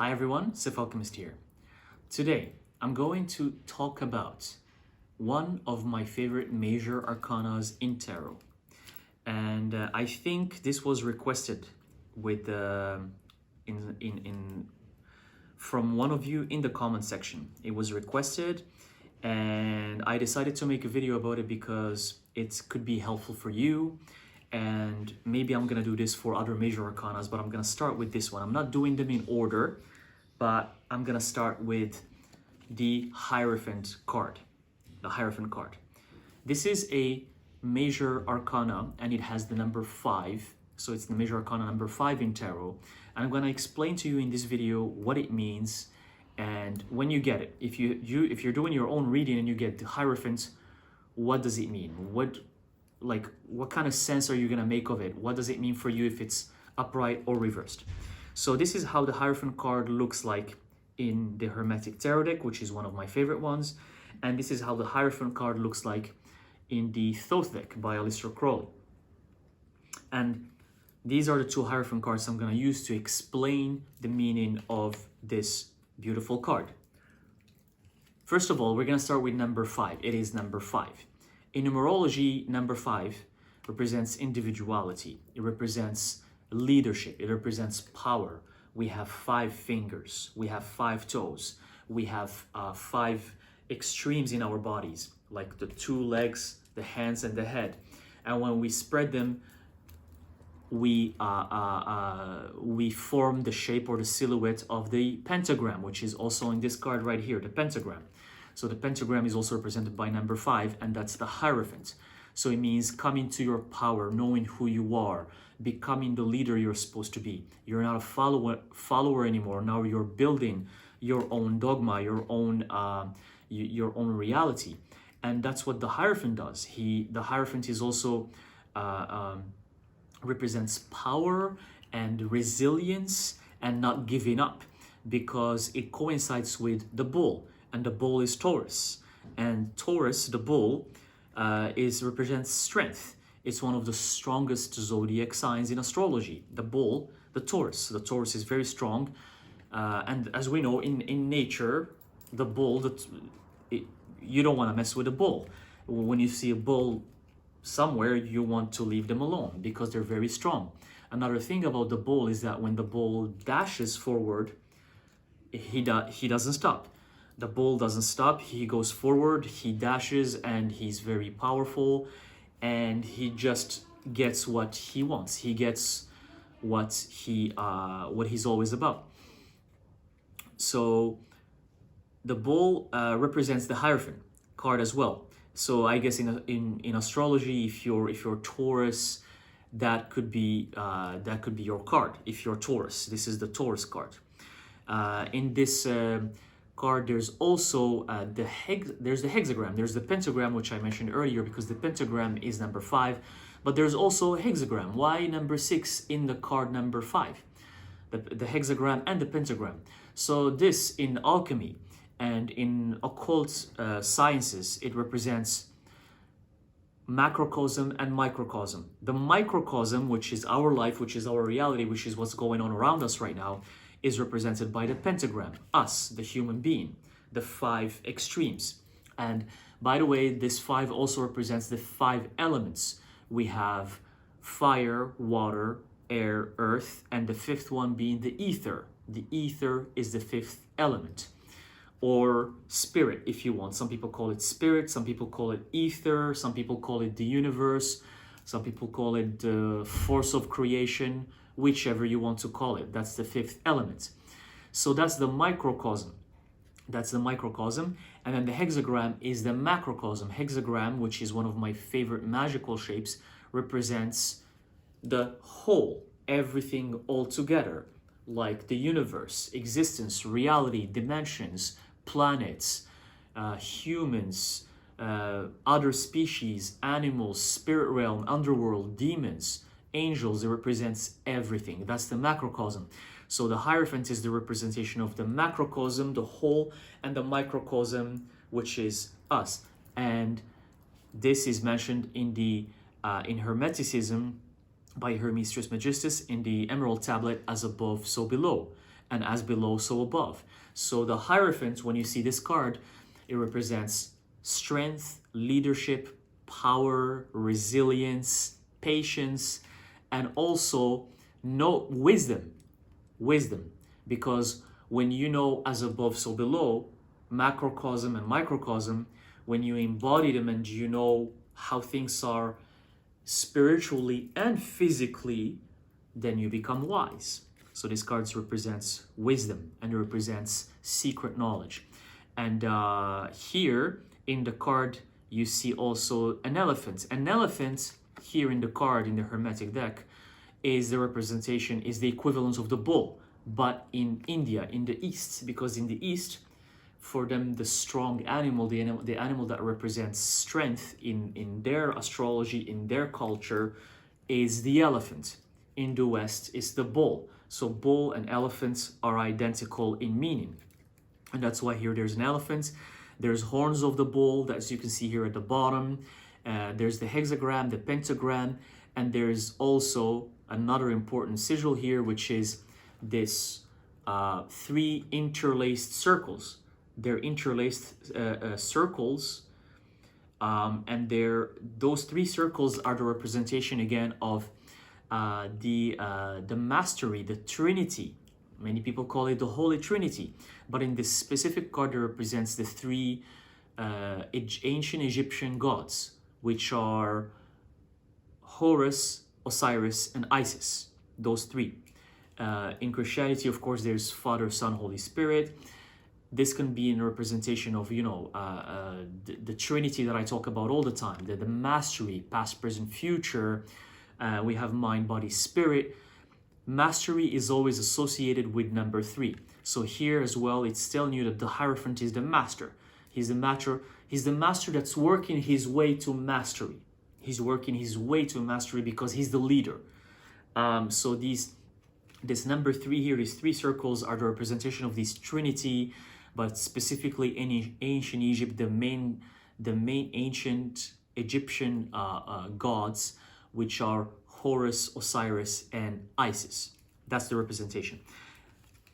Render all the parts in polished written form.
Hi everyone, Alchemist here. Today, I'm going to talk about one of my favorite major arcanas in tarot. And I think this was requested with from one of you in the comment section. It was requested and I decided to make a video about it because it could be helpful for you. And maybe I'm gonna do this for other major arcanas, but I'm gonna start with this one. I'm not doing them in order, but I'm gonna start with the Hierophant card. The Hierophant card. This is a major arcana and it has the number 5. So it's the major arcana number 5 in tarot. And I'm gonna explain to you in this video what it means and when you get it. If you're doing your own reading and you get the Hierophant, what does it mean? What kind of sense are you gonna make of it? What does it mean for you if it's upright or reversed? So this is how the Hierophant card looks like in the Hermetic Tarot deck, which is one of my favorite ones. And this is how the Hierophant card looks like in the Thoth deck by Aleister Crowley. And these are the two Hierophant cards I'm gonna use to explain the meaning of this beautiful card. First of all, we're gonna start with number 5. It is number 5. In numerology, number 5 represents individuality. It represents leadership. It represents power. We have 5 fingers. We have 5 toes. We have 5 extremes in our bodies, like the 2 legs, the hands, and the head. And when we spread them, we form the shape or the silhouette of the pentagram, which is also in this card right here, the pentagram. So the pentagram is also represented by number 5, and that's the Hierophant. So it means coming to your power, knowing who you are, becoming the leader you're supposed to be. You're not a follower anymore. Now you're building your own dogma, your own reality, and that's what the Hierophant does. The Hierophant is also represents power and resilience and not giving up, because it coincides with the bull. And the bull is Taurus, and Taurus, the bull, represents strength. It's one of the strongest zodiac signs in astrology. The bull, the Taurus. The Taurus is very strong, and as we know, in nature, the bull, you don't want to mess with a bull. When you see a bull somewhere, you want to leave them alone because they're very strong. Another thing about the bull is that when the bull dashes forward, he doesn't stop. The bull doesn't stop. He goes forward, he dashes, and he's very powerful, and he just gets what he wants. He gets what he's always about. So the bull represents the Hierophant card as well. So I guess in astrology, if you're Taurus, that could be your card. If you're Taurus, this is the Taurus card. In this card, there's also there's the hexagram, there's the pentagram, which I mentioned earlier, because the pentagram is number 5, but there's also a hexagram. Why number 6 in the card number 5? The hexagram and the pentagram. So this in alchemy and in occult sciences, it represents macrocosm and microcosm. The microcosm, which is our life, which is our reality, which is what's going on around us right now, is represented by the pentagram, us, the human being, the 5 extremes. And by the way, this 5 also represents the 5 elements. We have fire, water, air, earth, and the 5th one being the ether. The ether is the 5th element, or spirit if you want. Some people call it spirit, some people call it ether, some people call it the universe, some people call it the force of creation, whichever you want to call it. That's the 5th element. So that's the microcosm. That's the microcosm. And then the hexagram is the macrocosm. Hexagram, which is one of my favorite magical shapes, represents the whole, everything all together, like the universe, existence, reality, dimensions, planets, humans, other species, animals, spirit realm, underworld, demons, angels. It represents everything. That's the macrocosm. So the Hierophant is the representation of the macrocosm, the whole, and the microcosm, which is us. And this is mentioned in the in Hermeticism by Hermes Trismegistus in the Emerald Tablet, as above, so below. and as below, so above. So the Hierophant, when you see this card, it represents strength, leadership, power, resilience, patience, and also wisdom. Because when you know as above, so below, macrocosm and microcosm, when you embody them and you know how things are spiritually and physically, then you become wise. So this card represents wisdom and it represents secret knowledge. And here in the card, you see also an elephant. An elephant here in the card, in the Hermetic deck, is the representation, is the equivalent of the bull. But in India, in the East, because in the East, for them, the strong animal, the animal that represents strength in their astrology, in their culture, is the elephant. In the West, is the bull. So bull and elephants are identical in meaning. And that's why here there's an elephant. There's horns of the bull, that as you can see here at the bottom. There's the hexagram, the pentagram, and there's also another important sigil here, which is this 3 interlaced circles. They're interlaced circles, and those 3 circles are the representation again of the mastery, the Trinity. Many people call it the Holy Trinity, but in this specific card, it represents the 3 ancient Egyptian gods, which are Horus, Osiris, and Isis. Those 3. In Christianity, of course, there's Father, Son, Holy Spirit. This can be in representation of, the Trinity that I talk about all the time, the mastery, past, present, future. We have mind, body, spirit. Mastery is always associated with number 3. So here as well, it's telling you that the Hierophant is the master. He's the master that's working his way to mastery. He's working his way to mastery because he's the leader. So this number 3 here, these 3 circles are the representation of this Trinity, but specifically in ancient Egypt, the main ancient Egyptian gods, which are Horus, Osiris, and Isis. That's the representation.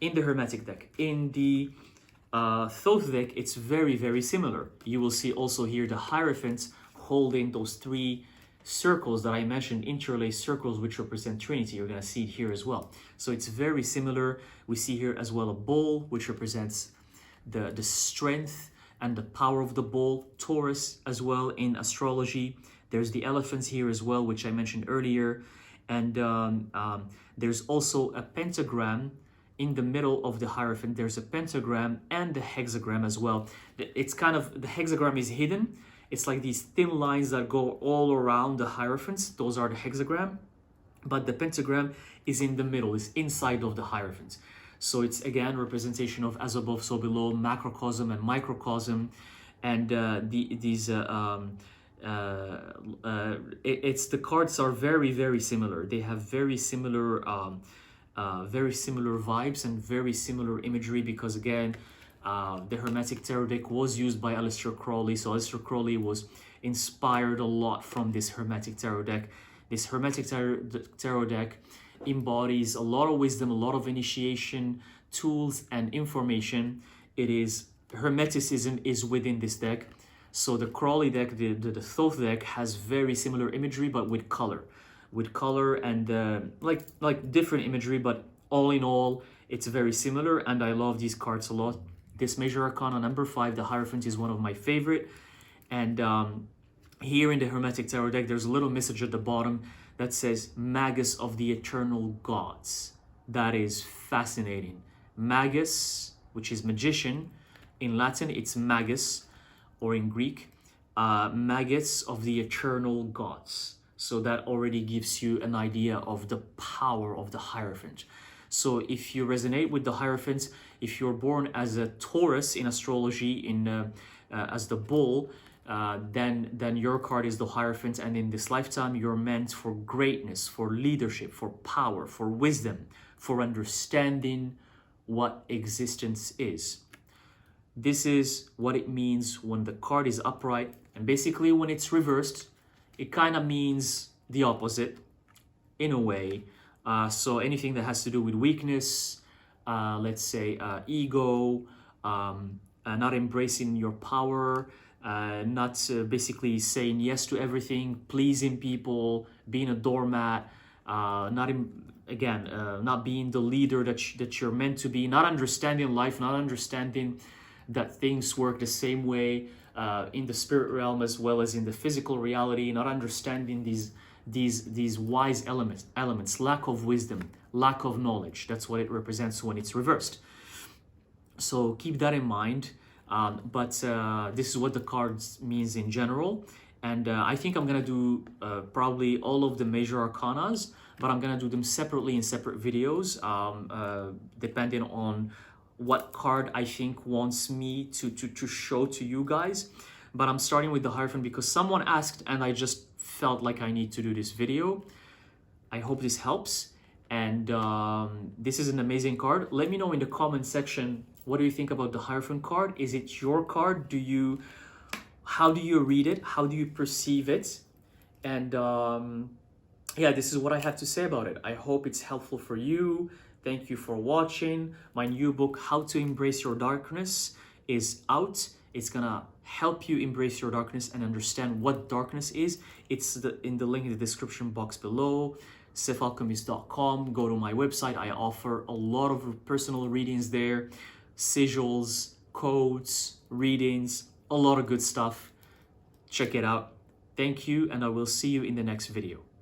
In the Hermetic deck. In the Thoth deck, it's very, very similar. You will see also here the Hierophants holding those 3 circles that I mentioned, interlaced circles, which represent Trinity. You're going to see it here as well. So it's very similar. We see here as well a bull, which represents the strength and the power of the bull. Taurus as well in astrology. There's the elephants here as well, which I mentioned earlier. And there's also a pentagram in the middle of the Hierophant. There's a pentagram and the hexagram as well. It's kind of, the hexagram is hidden. It's like these thin lines that go all around the Hierophants. Those are the hexagram. But the pentagram is in the middle, is inside of the Hierophant. So it's again representation of as above, so below, macrocosm and microcosm. And the cards are very, very similar. They have very similar vibes and very similar imagery, because again, the Hermetic Tarot deck was used by Aleister Crowley. So Aleister Crowley was inspired a lot from this Hermetic Tarot deck. This Hermetic Tarot deck embodies a lot of wisdom, a lot of initiation tools and information. Hermeticism is within this deck. So the Crowley deck, the Thoth deck, has very similar imagery, but with color and like different imagery, but all in all, it's very similar. And I love these cards a lot. This Major Arcana number 5, the Hierophant, is one of my favorite. And here in the Hermetic Tarot deck, there's a little message at the bottom that says Magus of the Eternal Gods. That is fascinating. Magus, which is magician. In Latin, it's magus, or in Greek, Magus of the Eternal Gods. So that already gives you an idea of the power of the Hierophant. So if you resonate with the Hierophant, if you're born as a Taurus in astrology, as the bull, then your card is the Hierophant, and in this lifetime you're meant for greatness, for leadership, for power, for wisdom, for understanding what existence is. This is what it means when the card is upright, and basically when it's reversed, it kind of means the opposite in a way. So anything that has to do with weakness, let's say, ego, not embracing your power, not basically saying yes to everything, pleasing people, being a doormat, not being the leader that you're meant to be, not understanding life, not understanding that things work the same way in the spirit realm as well as in the physical reality, not understanding these wise elements, lack of wisdom, lack of knowledge. That's what it represents when it's reversed. So keep that in mind. But this is what the cards means in general. And I think I'm gonna do probably all of the major arcanas, but I'm gonna do them separately in separate videos, depending on what card I think wants me to show to you guys. But I'm starting with the Hierophant because someone asked and I just felt like I need to do this video. I hope this helps. And this is an amazing card. Let me know in the comment section, what do you think about the Hierophant card? Is it your card? How do you read it? How do you perceive it? And yeah, this is what I have to say about it. I hope it's helpful for you. Thank you for watching. My new book, How to Embrace Your Darkness, is out. It's gonna help you embrace your darkness and understand what darkness is. It's in the link in the description box below. selfalchemist.com. Go to my website. I offer a lot of personal readings there, sigils, codes, readings, a lot of good stuff. Check it out. Thank you, and I will see you in the next video.